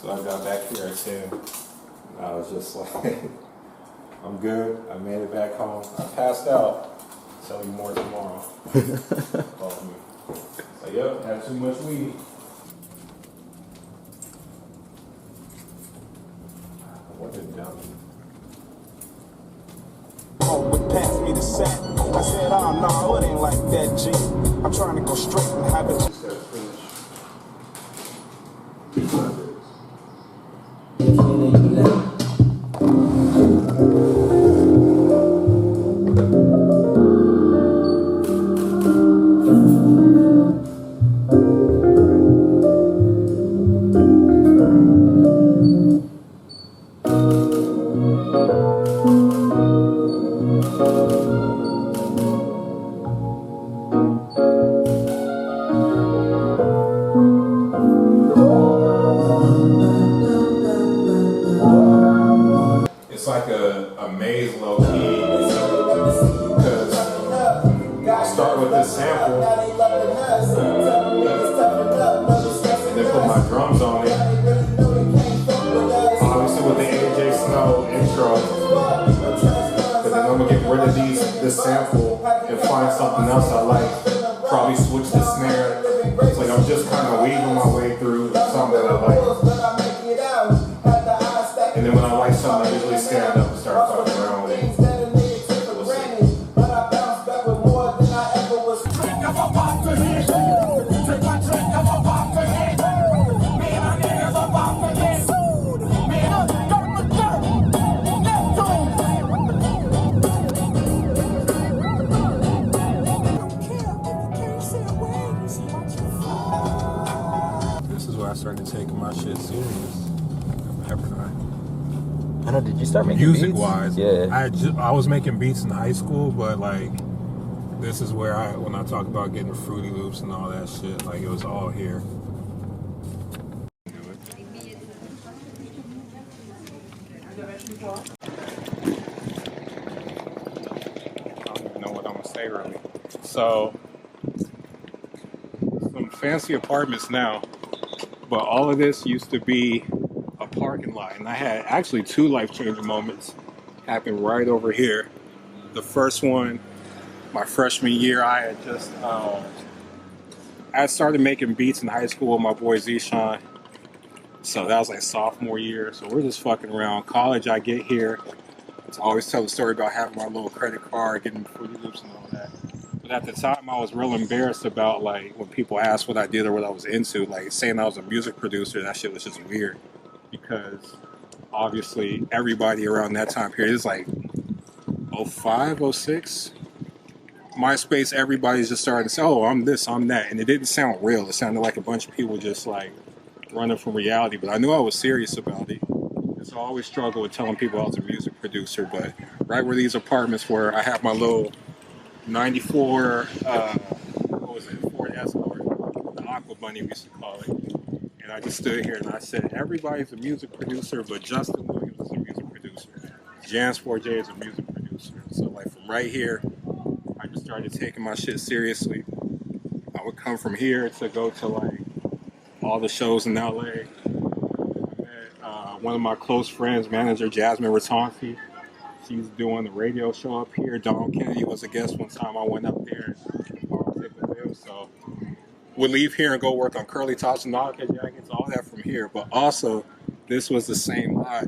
So I got back here at 10. And I was just like, I'm good. I made it back home. I passed out. Tell you more tomorrow. Called me. So, yep, had too much weed. What a dummy. Pass me the sack. I said, oh no, it ain't like that, G. I'm trying to go straight and have it. Just gotta finish. It's like a maze low key because I'll start with this sample and then put my drums on it. Obviously with the AJ Snow intro, but then I'm gonna get rid of this sample and find something else I like. Probably switch the snare. It's like I'm just kind of weaving my way through something that I like. And then when I like something, I usually stand up and start fucking around with it. We'll see. This is where I started taking my shit serious. I know. Did you start making music beats? wise? Yeah. I was making beats in high school, but like this is where when I talk about getting Fruity Loops and all that shit, like it was all here. I don't even know what I'm gonna say really. So some fancy apartments now, but all of this used to be a parking lot, and I had actually two life-changing moments happen right over here. The first one, my freshman year, I had just I started making beats in high school with my boy Zishan. So that was like sophomore year. So we're just fucking around. College, I get here. I always tell the story about having my little credit card, getting Fruity Loops and all that. But at the time, I was real embarrassed about like when people asked what I did or what I was into. Like saying I was a music producer, that shit was just weird. Because obviously everybody around that time period is like 05, 06. MySpace, everybody's just starting to say, oh, I'm this, I'm that. And it didn't sound real. It sounded like a bunch of people just like running from reality. But I knew I was serious about it. And so I always struggled with telling people I was a music producer. But right where these apartments were, I have my little 94, what was it, Ford Escort, the Aqua Bunny we used to call it. And I just stood here and I said, everybody's a music producer, but Justin Williams is a music producer. Jansport J is a music producer. So like from right here, I just started taking my shit seriously. I would come from here to go to like all the shows in LA. I met one of my close friends, manager Jasmine Ratonti. She's doing the radio show up here. Don Kennedy was a guest one time. I went up there and politics with him. So we'd leave here and go work on curly tops and knockout jackets, all that from here. But also, this was the same lot.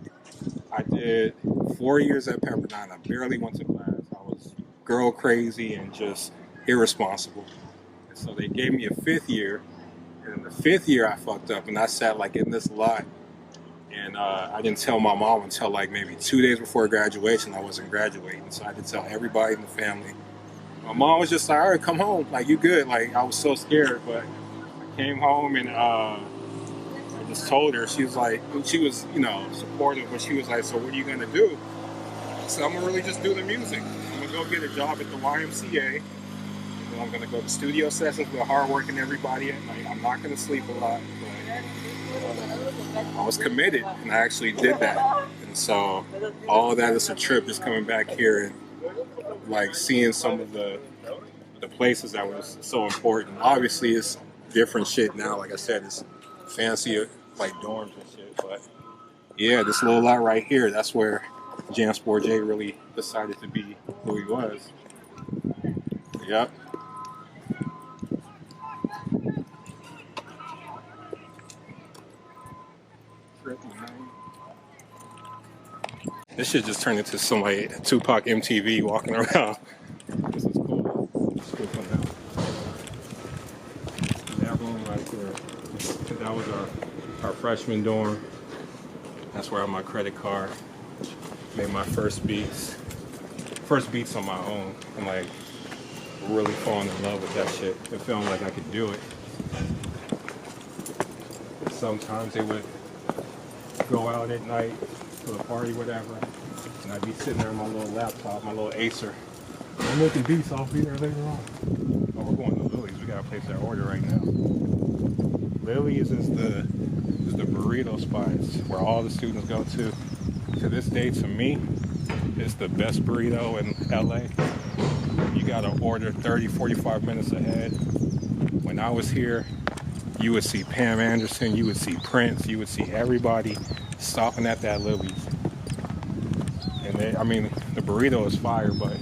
I did 4 years at Pepperdine. I barely went to class. I was girl crazy and just irresponsible. And so they gave me a fifth year. And in the fifth year, I fucked up and I sat like in this lot. And I didn't tell my mom until like maybe 2 days before graduation I wasn't graduating. So I had to tell everybody in the family. My mom was just like, all right, come home. Like, you good. Like, I was so scared. But I came home and I just told her. She was like, she was, supportive. But she was like, so what are you going to do? So I'm going to really just do the music. I'm going to go get a job at the YMCA. And then I'm going to go to studio sessions with hardworking everybody at night. I'm not going to sleep a lot. But I was committed, and I actually did that. And so all of that is a trip, just coming back here and like seeing some of the places that was so important. Obviously, it's different shit now. Like I said, it's fancier like dorms and shit. But yeah, this little lot right here, that's where Jansport J really decided to be who he was. Yep. This shit just turned into some like Tupac MTV walking around. This is cool. It's cool for now. That room right there. That was our freshman dorm. That's where I had my credit card. Made my first beats. First beats on my own. And like really falling in love with that shit. It felt like I could do it. Sometimes they would go out at night to a party, whatever, and I'd be sitting there on my little laptop, my little Acer. I'm making beats, I'll be there later on. Oh, we're going to Lily's. We gotta place that order right now. Lily's is the burrito spots where all the students go to. To this day, to me, it's the best burrito in LA. You gotta order 30, 45 minutes ahead. When I was here, you would see Pam Anderson, you would see Prince, you would see everybody stopping at that Lily's. And the burrito is fire, but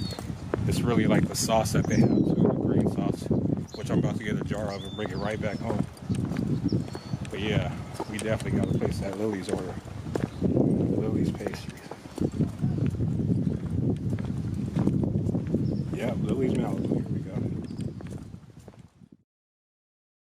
it's really like the sauce that they have too, the green sauce, which I'm about to get a jar of and bring it right back home. But yeah, we definitely got to place that Lily's order. Lily's pastries. Yeah, Lily's Malibu.